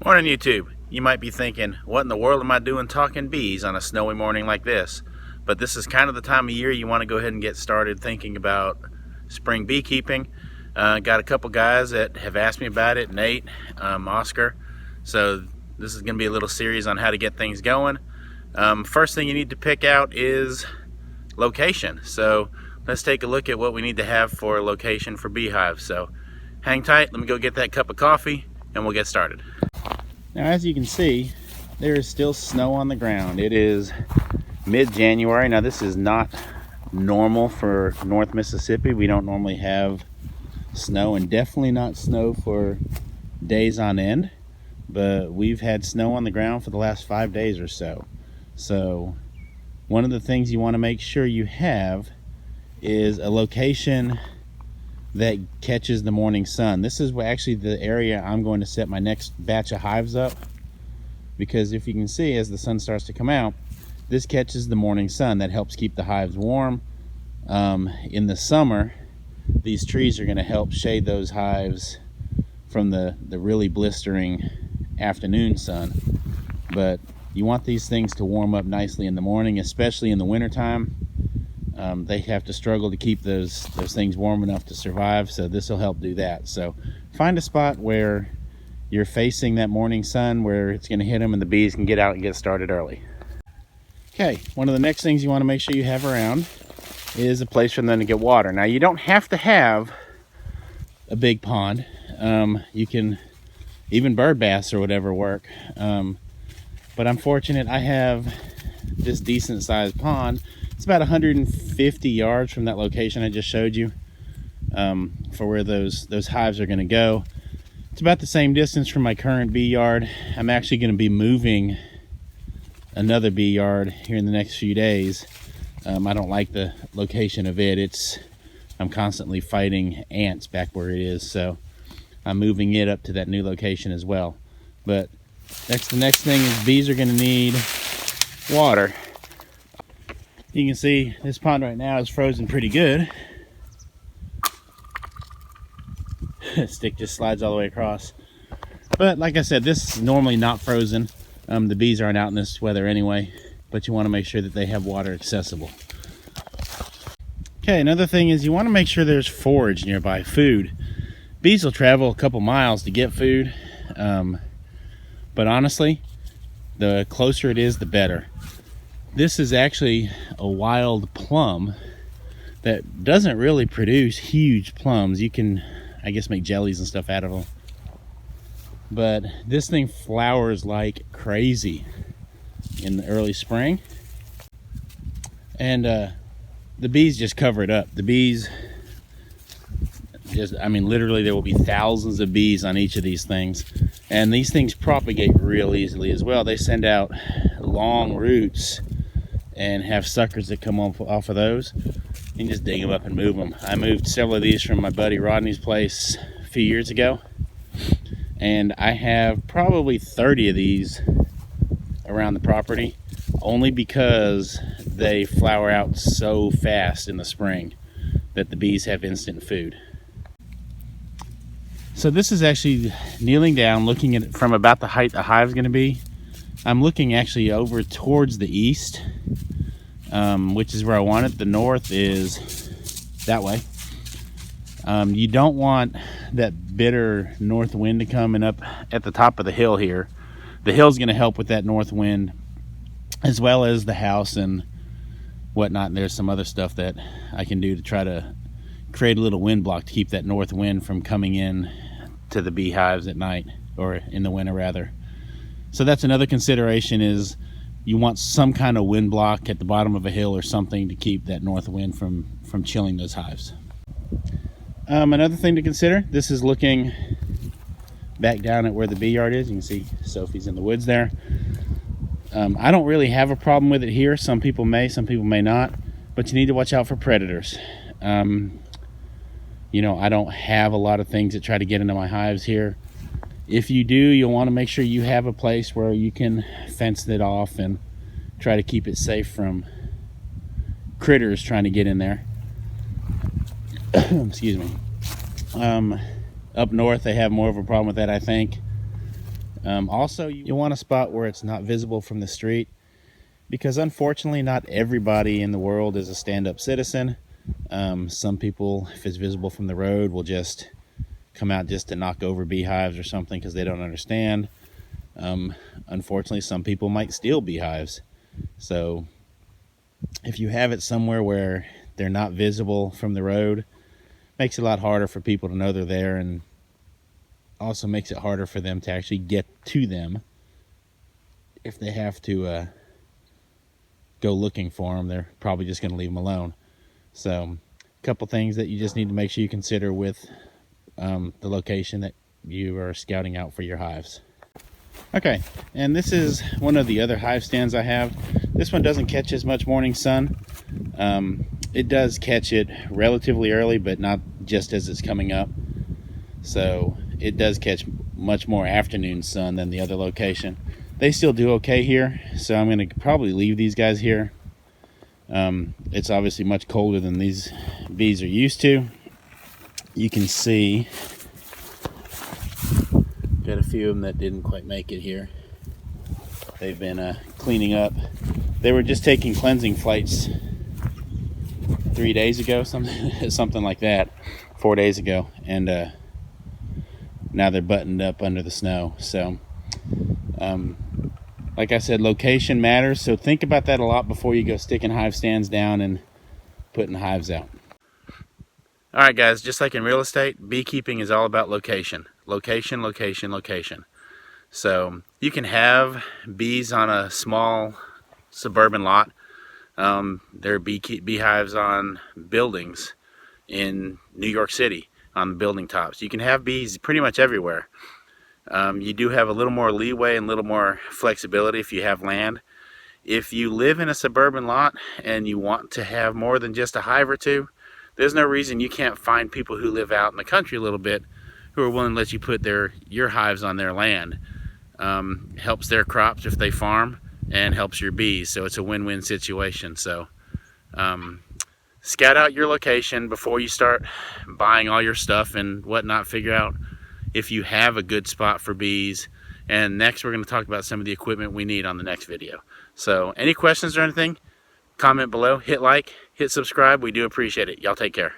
Morning YouTube. You might be thinking, what in the world am I doing talking bees on a snowy morning like this? But this is kind of the time of year you want to go ahead and get started thinking about spring beekeeping. Got a couple guys that have asked me about it, Nate, Oscar. So this is going to be a little series on how to get things going. First thing you need to pick out is location. So let's take a look at what we need to have for a location for beehives. So hang tight, let me go get that cup of coffee and we'll get started. Now, as you can see, there is still snow on the ground. It is mid-January. Now, this is not normal for North Mississippi. We don't normally have snow, and definitely not snow for days on end. But we've had snow on the ground for the last 5 days or so. So, one of the things you want to make sure you have is a location that catches the morning sun. This is actually the area I'm going to set my next batch of hives up, because if you can see, as the sun starts to come out, this catches the morning sun. That helps keep the hives warm. In the summer, these trees are going to help shade those hives from the really blistering afternoon sun. But you want these things to warm up nicely in the morning, especially in the wintertime. They have to struggle to keep those things warm enough to survive, so this will help do that. So find a spot where you're facing that morning sun, where it's going to hit them and the bees can get out and get started early. Okay, one of the next things you want to make sure you have around is a place for them to get water. Now, you don't have to have a big pond. You can, even bird baths or whatever work. But I'm fortunate I have this decent sized pond. It's about 150 yards from that location I just showed you, for where those hives are going to go. It's about the same distance from my current bee yard. I'm actually going to be moving another bee yard here in the next few days. I don't like the location of it. I'm constantly fighting ants back where it is, so I'm moving it up to that new location as well. But the next thing is bees are going to need water. You can see this pond right now is frozen pretty good. Stick just slides all the way across. But like I said, this is normally not frozen. The bees aren't out in this weather anyway, but you want to make sure that they have water accessible. Okay, another thing is you want to make sure there's forage nearby, food. Bees will travel a couple miles to get food, but honestly, the closer it is, the better. This is actually a wild plum that doesn't really produce huge plums. You can, I guess, make jellies and stuff out of them. But this thing flowers like crazy in the early spring. And the bees just cover it up. The bees literally there will be thousands of bees on each of these things. And these things propagate real easily as well. They send out long roots and have suckers that come off of those. You can just dig them up and move them. I moved several of these from my buddy Rodney's place a few years ago, and I have probably 30 of these around the property, only because they flower out so fast in the spring that the bees have instant food. So this is actually kneeling down, looking at it from about the height the hive's going to be. I'm looking actually over towards the east, which is where I want it. The north is that way. You don't want that bitter north wind to come in up at the top of the hill here. The hill's going to help with that north wind, as well as the house and whatnot. And there's some other stuff that I can do to try to create a little wind block to keep that north wind from coming in to the beehives at night, or in the winter rather. So that's another consideration, is you want some kind of wind block at the bottom of a hill or something to keep that north wind from chilling those hives. Another thing to consider, this is looking back down at where the bee yard is. You can see Sophie's in the woods there. I don't really have a problem with it here. Some people may not, but you need to watch out for predators. I don't have a lot of things that try to get into my hives here. If you do, you'll want to make sure you have a place where you can fence it off and try to keep it safe from critters trying to get in there. Excuse me. Up north, they have more of a problem with that, I think. Also, you want a spot where it's not visible from the street, because unfortunately not everybody in the world is a stand-up citizen. Some people, if it's visible from the road, will just come out just to knock over beehives or something because they don't understand. Unfortunately, some people might steal beehives. So if you have it somewhere where they're not visible from the road, makes it a lot harder for people to know they're there, and also makes it harder for them to actually get to them. If they have to go looking for them, they're probably just going to leave them alone. So a couple things that you just need to make sure you consider with the location that you are scouting out for your hives. Okay, and this is one of the other hive stands I have. This one doesn't catch as much morning sun. It does catch it relatively early, but not just as it's coming up. So it does catch much more afternoon sun than the other location. They still do okay here, so I'm going to probably leave these guys here. It's obviously much colder than these bees are used to. You can see got a few of them that didn't quite make it here. They've been cleaning up. They were just taking cleansing flights 3 days ago, something like that, 4 days ago, and now they're buttoned up under the snow. So like I said, location matters, so think about that a lot before you go sticking hive stands down and putting hives out. All right, guys, just like in real estate, beekeeping is all about location. Location, location, location. So you can have bees on a small suburban lot. There are beehives on buildings in New York City on the building tops. You can have bees pretty much everywhere. You do have a little more leeway and a little more flexibility if you have land. If you live in a suburban lot and you want to have more than just a hive or two, there's no reason you can't find people who live out in the country a little bit who are willing to let you put your hives on their land. Helps their crops if they farm, and helps your bees, so it's a win-win situation. So scout out your location before you start buying all your stuff and whatnot. Figure out if you have a good spot for bees, and next we're going to talk about some of the equipment we need on the next video. So any questions or anything, comment below, hit like, hit subscribe. We do appreciate it. Y'all take care.